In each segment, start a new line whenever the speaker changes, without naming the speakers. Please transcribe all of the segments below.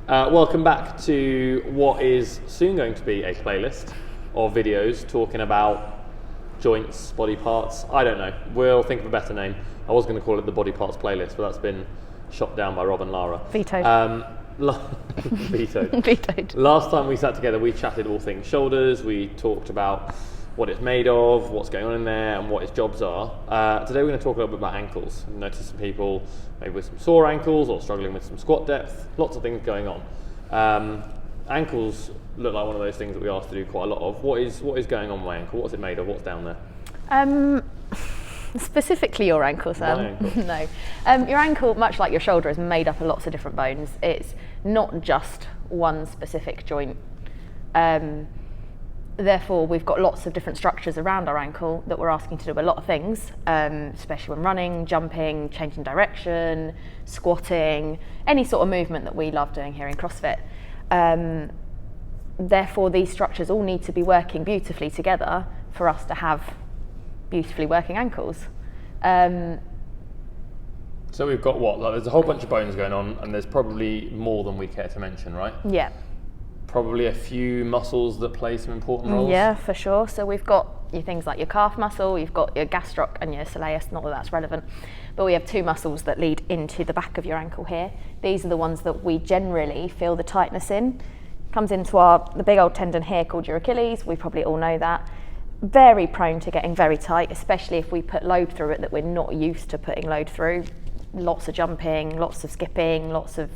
Welcome back to what is soon going to be a playlist of videos talking about joints, body parts. I don't know. We'll think of a better name. I was going to call it the body parts playlist, but that's been shot down by Rob and Lara.
Vetoed.
Vetoed.
Vetoed.
Last time we sat together, we chatted all things shoulders. We talked about what it's made of, what's going on in there, and what its jobs are. Today we're going to talk a little bit about ankles. I've noticed some people maybe with some sore ankles or struggling with some squat depth. Lots of things going on. Ankles look like one of those things that we asked to do quite a lot of. What is going on with my ankle? What's it made of? What's down there?
Specifically your ankle, Sam. No. Your ankle, much like your shoulder, is made up of lots of different bones. It's not just one specific joint. Therefore, we've got lots of different structures around our ankle that we're asking to do a lot of things, especially when running, jumping, changing direction, squatting, any sort of movement that we love doing here in CrossFit. Therefore, these structures all need to be working beautifully together for us to have beautifully working ankles.
So we've got what? Like, there's a whole bunch of bones going on, and there's probably more than we care to mention, right?
Yeah.
Probably a few muscles that play some important roles.
Yeah, for sure. So we've got your things like your calf muscle, you've got your gastroc and your soleus, not that that's relevant, but we have two muscles that lead into the back of your ankle here. These are the ones that we generally feel the tightness in. Comes into the big old tendon here called your Achilles. We probably all know that. Very prone to getting very tight, especially if we put load through it that we're not used to putting load through. Lots of jumping, lots of skipping, lots of,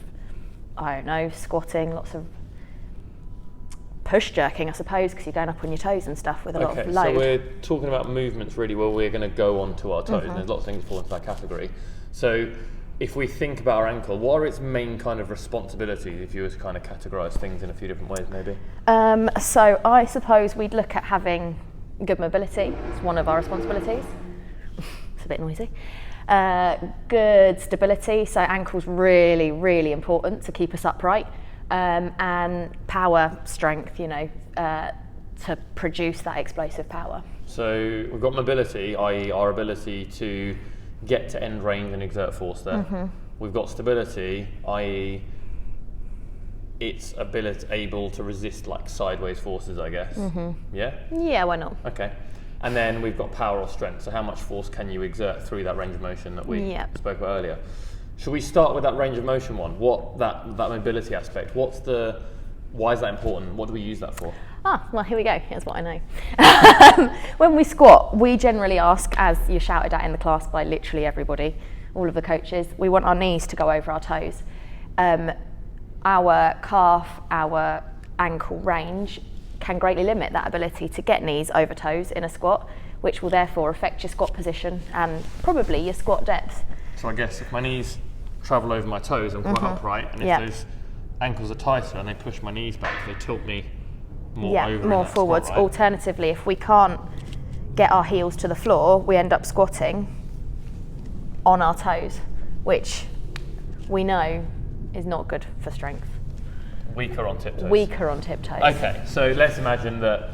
squatting, lots of push jerking, I suppose, because you're going up on your toes and stuff with a lot of load.
So we're talking about movements really where we're going to go onto our toes, and there's lots of things that fall into that category. So if we think about our ankle, what are its main kind of responsibilities if you were to kind of categorise things in a few different ways maybe?
So I suppose we'd look at having good mobility. It's one of our responsibilities. It's a bit noisy. Good stability, so ankle's really, really important to keep us upright. And power, strength, to produce that explosive power. So
we've got mobility, i.e. our ability to get to end range and exert force there. We've got stability, i.e. its able to resist like sideways forces, I guess. Yeah?
Yeah, why not?
Okay. And then we've got power or strength, so how much force can you exert through that range of motion that we spoke about earlier. Should we start with that range of motion one? What that mobility aspect? Why is that important? What do we use that for?
Well, here we go. Here's what I know. When we squat, we generally ask, as you're shouted at in the class by literally everybody, all of the coaches, we want our knees to go over our toes. Our calf, our ankle range can greatly limit that ability to get knees over toes in a squat, which will therefore affect your squat position and probably your squat depth.
So I guess if my knees travel over my toes, I'm quite upright, and if those ankles are tighter and they push my knees back, they tilt me more
forwards.
Squat, right?
Alternatively, if we can't get our heels to the floor, we end up squatting on our toes, which we know is not good for strength.
Weaker on tiptoes.
Okay,
so let's imagine that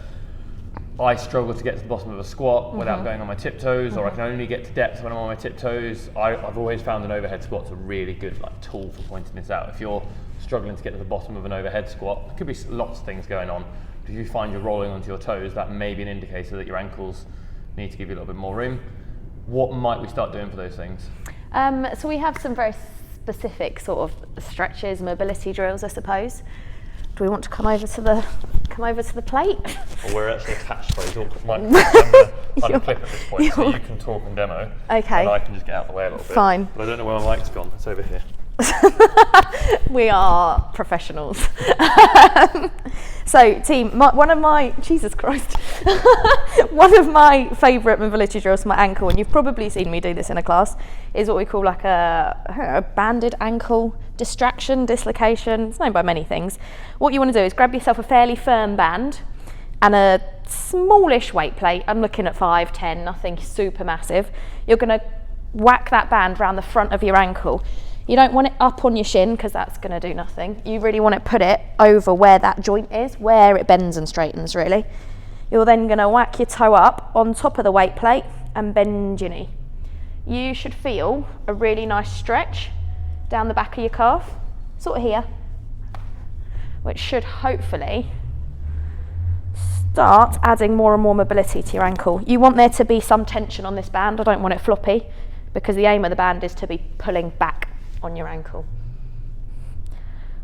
I struggle to get to the bottom of a squat without going on my tiptoes, or I can only get to depth when I'm on my tiptoes. I've always found an overhead squat's a really good tool for pointing this out. If you're struggling to get to the bottom of an overhead squat, there could be lots of things going on. But if you find you're rolling onto your toes, that may be an indicator that your ankles need to give you a little bit more room. What might we start doing for those things?
So we have some very specific sort of stretches, mobility drills, I suppose. Do we want to come over to the plate?
Well, we're actually attached by these awkward microphones. I'm unclip at this point, so you can talk and demo.
Okay.
And I can just get out of the way a little bit.
Fine.
But I don't know where my mic's gone. It's over here.
We are professionals. So, team, one of my favourite mobility drills for my ankle, and you've probably seen me do this in a class, is what we call like a banded ankle distraction, dislocation. It's known by many things. What you want to do is grab yourself a fairly firm band and a smallish weight plate. I'm looking at 5, 10, nothing super massive. You're going to whack that band around the front of your ankle. You don't want it up on your shin because that's going to do nothing. You really want to put it over where that joint is, where it bends and straightens really. You're then going to whack your toe up on top of the weight plate and bend your knee. You should feel a really nice stretch down the back of your calf, sort of here. which should hopefully start adding more and more mobility to your ankle. You want there to be some tension on this band. I don't want it floppy, because the aim of the band is to be pulling back on your ankle.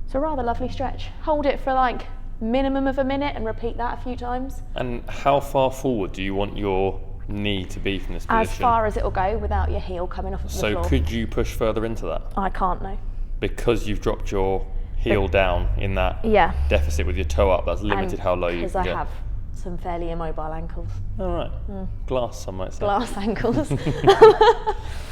It's a rather lovely stretch. Hold it for like minimum of a minute and repeat that a few times.
And how far forward do you want your knee to be from this position?
As far as it'll go without your heel coming off of the floor.
So could you push further into that?
I can't, no.
Because you've dropped your heel down in that deficit with your toe up, that's limited how low you can get.
Because I have some fairly immobile ankles.
All right. Glass, some might say.
Glass ankles.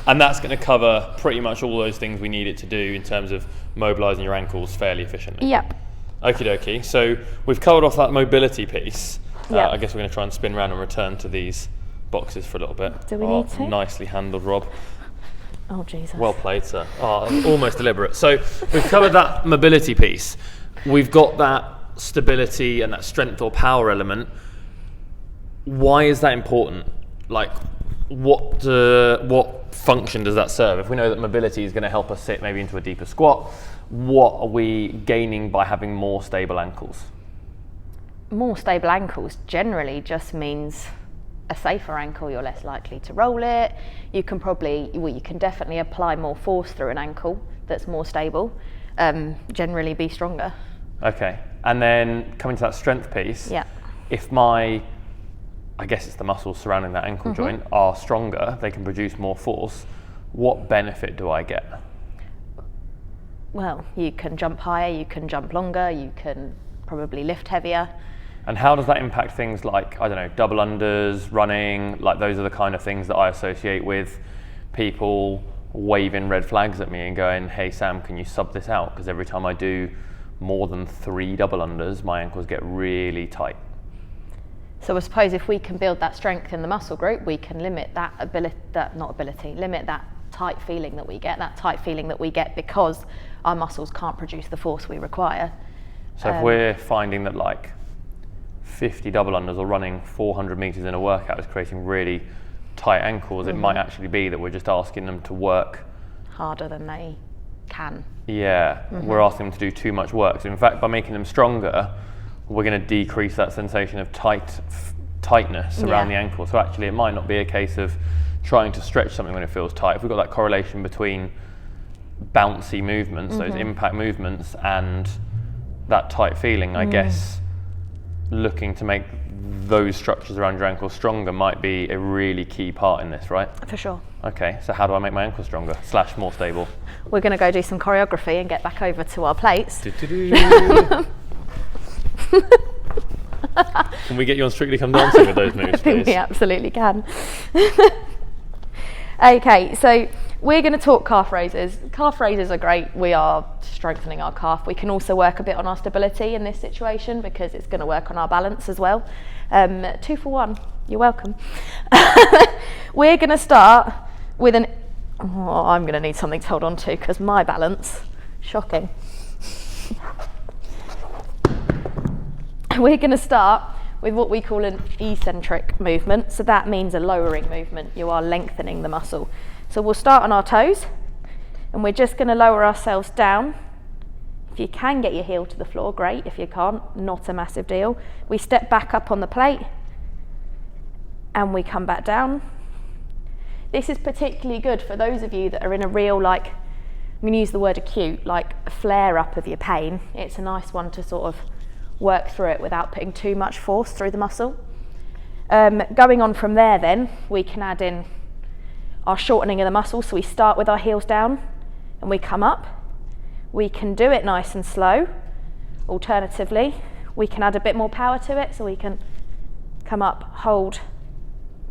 And that's going to cover pretty much all those things we need it to do in terms of mobilising your ankles fairly efficiently.
Yep.
Okie dokie. So we've covered off that mobility piece.
Yep.
I guess we're going to try and spin around and return to these boxes for a little bit.
Do we need to?
Nicely handled, Rob.
Oh, Jesus.
Well played, sir. Almost deliberate. So we've covered that mobility piece. We've got that stability and that strength or power element. Why is that important? Like, what function does that serve? If we know that mobility is going to help us sit maybe into a deeper squat, what are we gaining by having more stable ankles?
More stable ankles generally just means a safer ankle. You're less likely to roll it. You can definitely apply more force through an ankle that's more stable, generally be stronger.
Okay, and then coming to that strength piece, if I guess it's the muscles surrounding that ankle joint are stronger, they can produce more force, what benefit do I get?
Well, you can jump higher, you can jump longer, you can probably lift heavier.
And how does that impact things like, I don't know, double unders, running, like those are the kind of things that I associate with people waving red flags at me and going, hey Sam, can you sub this out? Because every time I do more than 3 double unders, my ankles get really tight.
So I suppose if we can build that strength in the muscle group, we can limit that limit that tight feeling that we get because our muscles can't produce the force we require.
So if we're finding that like 50 double unders or running 400 meters in a workout is creating really tight ankles, it might actually be that we're just asking them to work
harder than they can.
Yeah, we're asking them to do too much work. So in fact, by making them stronger, we're going to decrease that sensation of tightness around the ankle. So actually it might not be a case of trying to stretch something when it feels tight. If we've got that correlation between bouncy movements, those impact movements, and that tight feeling, I guess looking to make those structures around your ankle stronger might be a really key part in this, right?
For sure.
Okay, so how do I make my ankle stronger / more stable?
We're going to go do some choreography and get back over to our plates.
Can we get you on Strictly Come Dancing with those moves,
I think
please?
we absolutely can. Okay, so we're going to talk calf raises. Calf raises are great. We are strengthening our calf. We can also work a bit on our stability in this situation because it's going to work on our balance as well. 2 for 1. You're welcome. We're going to start with I'm going to need something to hold on to because my balance, shocking. We're going to start with what we call an eccentric movement. So that means a lowering movement. You are lengthening the muscle. So we'll start on our toes and we're just going to lower ourselves down. If you can get your heel to the floor, great. If you can't, not a massive deal. We step back up on the plate and we come back down. This is particularly good for those of you that are in a real, I'm going to use the word acute, like a flare up of your pain. It's a nice one to sort of work through it without putting too much force through the muscle. Going on from there then, we can add in our shortening of the muscle. So we start with our heels down and we come up. We can do it nice and slow. Alternatively, we can add a bit more power to it. So we can come up, hold,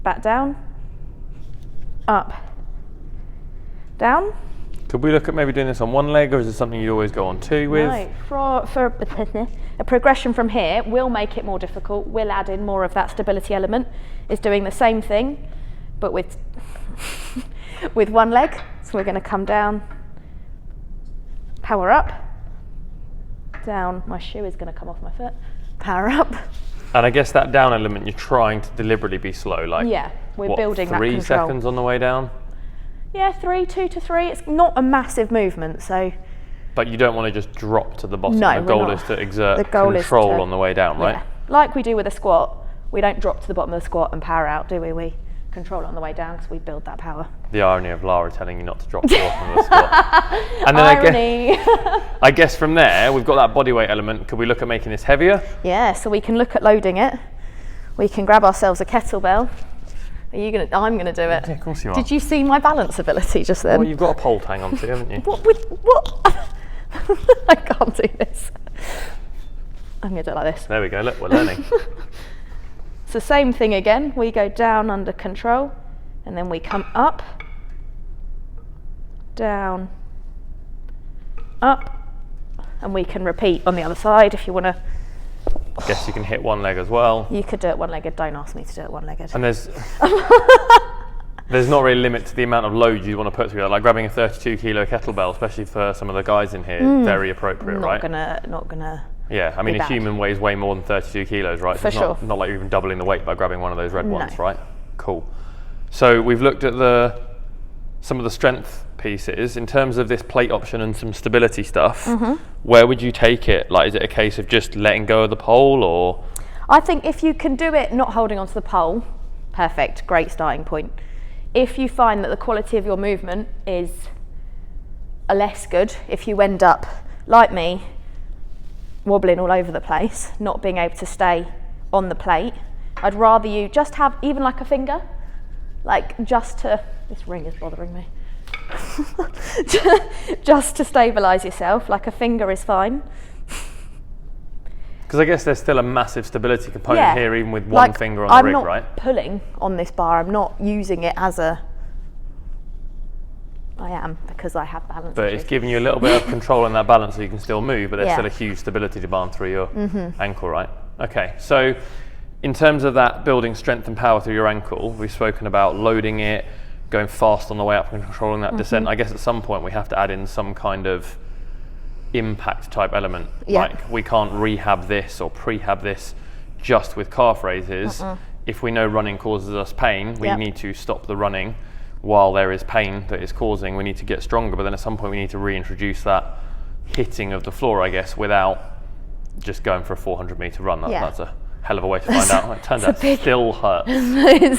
back down, up, down.
Could we look at maybe doing this on one leg, or is it something you always go on 2 with?
No, for a progression from here will make it more difficult. We'll add in more of that stability element. Is doing the same thing, but with with one leg. So we're going to come down, power up, down. My shoe is going to come off my foot. Power up.
And I guess that down element, you're trying to deliberately be slow.
We're building that control.
3 seconds on the way down?
Yeah, 2 to 3. It's not a massive movement, so
But you don't want to just drop to the bottom.
No,
the goal is to exert
goal is
control
to-
on the way down, right?
Yeah. Like we do with a squat, we don't drop to the bottom of the squat and power out, do we? We control it on the way down because we build that power.
The irony of Lara telling you not to drop to the bottom of the squat. And then
Irony.
I guess from there, we've got that body weight element. Could we look at making this heavier?
Yeah, so we can look at loading it. We can grab ourselves a kettlebell. Are you gonna? I'm gonna do it.
Yeah, of course you are.
Did you see my balance ability just then?
Well, you've got a pole to hang on to, haven't you?
What? I can't do this. I'm gonna do it like this.
There we go, look, we're learning.
It's the same thing again. We go down under control, and then we come up, down, up, and we can repeat on the other side if you want to.
I guess you can hit one leg as well.
You could do it one-legged. Don't ask me to do it one-legged.
And there's not really a limit to the amount of load you want to put through that. Like grabbing a 32 kilo kettlebell, especially for some of the guys in here, very appropriate, right?
Not gonna.
Yeah, I mean, a
bad.
human weighs way more than 32 kilos, right? So
For
it's
sure.
not like you're even doubling the weight by grabbing one of those red ones,
No.
right? Cool. So we've looked at some of the strength pieces. In terms of this plate option and some stability stuff, where would you take it? Like, is it a case of just letting go of the pole, or?
I think if you can do it not holding onto the pole, perfect, great starting point. If you find that the quality of your movement is less good, if you end up, like me, wobbling all over the place, not being able to stay on the plate, I'd rather you just have even like a finger, like just to, this ring is bothering me, just to stabilise yourself, like a finger is fine.
Because I guess there's still a massive stability component here, even with one
like,
finger on the
I'm
rig,
not
right?
pulling on this bar, I'm not using it as a, I am, because I have balance
But
issues.
it's giving you a little bit of control on that balance so you can still move, but there's
Yeah.
still a huge stability demand through your ankle, right? Okay, so in terms of that building strength and power through your ankle, we've spoken about loading it, going fast on the way up and controlling that descent. I guess at some point we have to add in some kind of impact type element.
Yeah.
Like we can't rehab this or prehab this just with calf raises. If we know running causes us pain, we
Yep.
need to stop the running while there is pain that is causing. We need to get stronger, but then at some point we need to reintroduce that hitting of the floor, I guess, without just going for a 400-meter run.
Yeah.
That's a hell of a way to find out. It turns out it still hurts.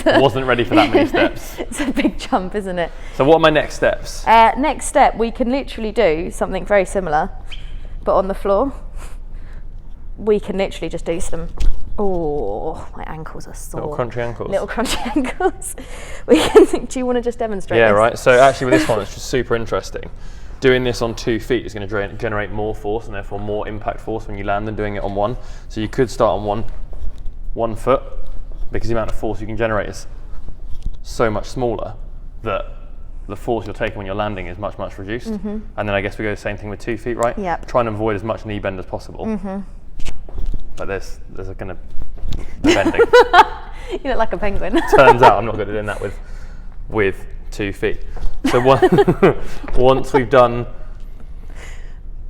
Wasn't ready for that many steps.
It's a big jump, isn't it?
So what are my next steps?
Next step, we can literally do something very similar, but on the floor. We can literally just do some, oh, my ankles are sore.
Little crunchy ankles.
Little crunchy ankles. We can, do you want to just demonstrate
Yeah,
this?
right. So actually with this one, it's just super interesting. Doing this on 2 feet is going to generate more force and therefore more impact force when you land than doing it on one. So you could start on one foot, because the amount of force you can generate is so much smaller that the force you're taking when you're landing is much, much reduced. And then I guess we go the same thing with 2 feet, right?
Yep.
Try and avoid as much knee bend as possible. But there's going to be bending.
You look like a penguin.
Turns out I'm not good at doing that with 2 feet. So once we've done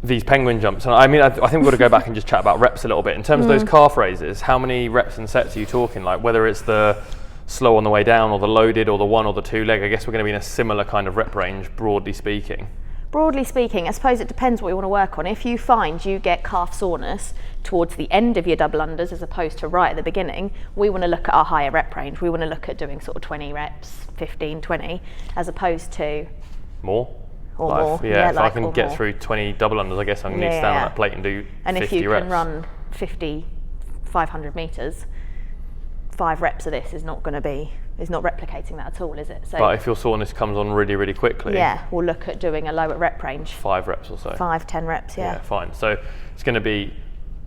these penguin jumps, and I mean, I think we've got to go back and just chat about reps a little bit. In terms of those calf raises, how many reps and sets are you talking? Like whether it's the slow on the way down or the loaded or the 1 or the 2 leg, I guess we're going to be in a similar kind of rep range, broadly speaking.
Broadly speaking, I suppose it depends what you want to work on. If you find you get calf soreness towards the end of your double unders as opposed to right at the beginning, we want to look at our higher rep range. We want to look at doing sort of 20 reps, 15, 20, as opposed to
More?
or
Like,
more.
Yeah, if I
like
can
or
get
more.
through 20 double unders, I guess I'm going to need to stand on that plate and do 50 reps.
And if you can run 500 metres, 5 reps of this is not replicating that at all, is it? So
But if your soreness comes on really, really quickly,
yeah, we'll look at doing a lower rep range.
5 reps or so.
5, 10 reps,
Yeah, fine. So it's going to be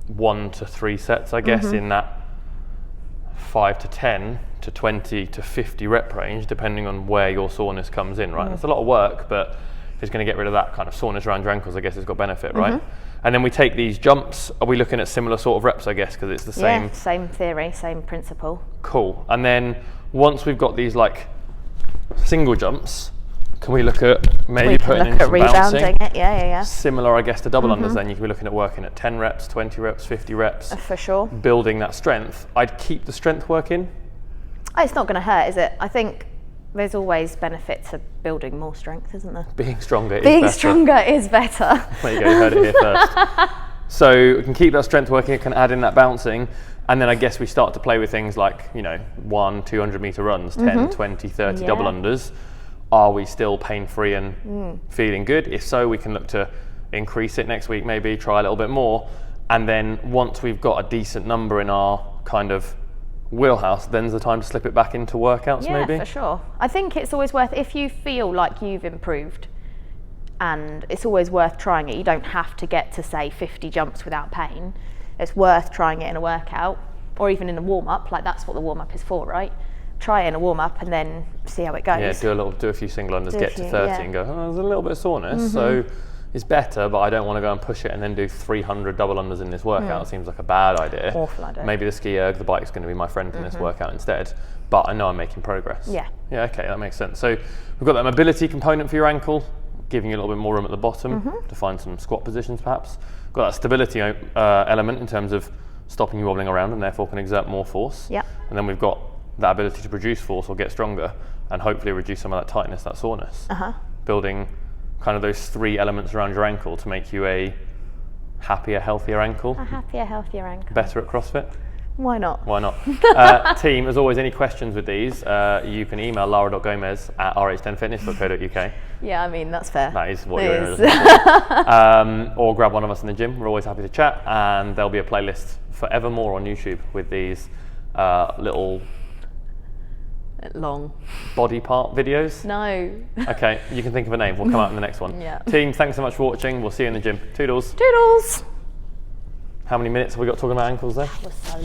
1 to 3 sets, I guess, in that 5 to 10 to 20 to 50 rep range, depending on where your soreness comes in, right? It's a lot of work, but if it's going to get rid of that kind of soreness around your ankles, I guess it's got benefit, right? And then we take these jumps. Are we looking at similar sort of reps, I guess, because it's the same?
Yeah, same theory, same principle.
Cool. And then once we've got these like single jumps, can we look at maybe
We can
putting in
look at
some
rebounding
bouncing?
it, yeah.
Similar, I guess, to double unders then. You can be looking at working at 10 reps, 20 reps, 50 reps.
For sure.
Building that strength. I'd keep the strength work in.
Oh, it's not going to hurt, is it? I think there's always benefit to building more strength, isn't there?
Being stronger is
Being
better.
stronger is better.
There you go, you heard it here first. So we can keep that strength working, can add in that bouncing, and then I guess we start to play with things like, 200 meter runs, 10, 20, 30 double unders. Are we still pain-free and feeling good? If so, we can look to increase it next week, maybe try a little bit more. And then once we've got a decent number in our kind of wheelhouse, then's the time to slip it back into workouts, maybe?
Yeah, for sure. I think it's always worth, if you feel like you've improved, and it's always worth trying it. You don't have to get to, say, 50 jumps without pain. It's worth trying it in a workout, or even in a warm-up, like that's what the warm-up is for, right? Try it in a warm-up and then see how it goes.
Yeah, do a few single unders, get to 30 and go, there's a little bit of soreness, so it's better, but I don't want to go and push it and then do 300 double unders in this workout. It seems like a bad idea.
Awful idea.
Maybe the ski erg, the bike's going to be my friend in this workout instead, but I know I'm making progress.
Yeah.
Yeah, okay, that makes sense. So we've got that mobility component for your ankle, giving you a little bit more room at the bottom to find some squat positions perhaps. Got that stability element in terms of stopping you wobbling around and therefore can exert more force.
Yeah.
And then we've got that ability to produce force or get stronger and hopefully reduce some of that tightness, that soreness. Building kind of those three elements around your ankle to make you a happier, healthier ankle.
A happier, healthier ankle.
Better at CrossFit.
Why not?
Why not? Team, as always, any questions with these, you can email lara.gomez@rh10fitness.co.uk.
Yeah, I mean, that's fair.
That is what you're in. Or grab one of us in the gym. We're always happy to chat. And there'll be a playlist forevermore on YouTube with these little
long
body part videos.
No.
Okay, you can think of a name. We'll come out in the next one.
Yeah.
Team, thanks so much for watching. We'll see you in the gym. Toodles.
Toodles.
How many minutes have we got talking about ankles there?
That was so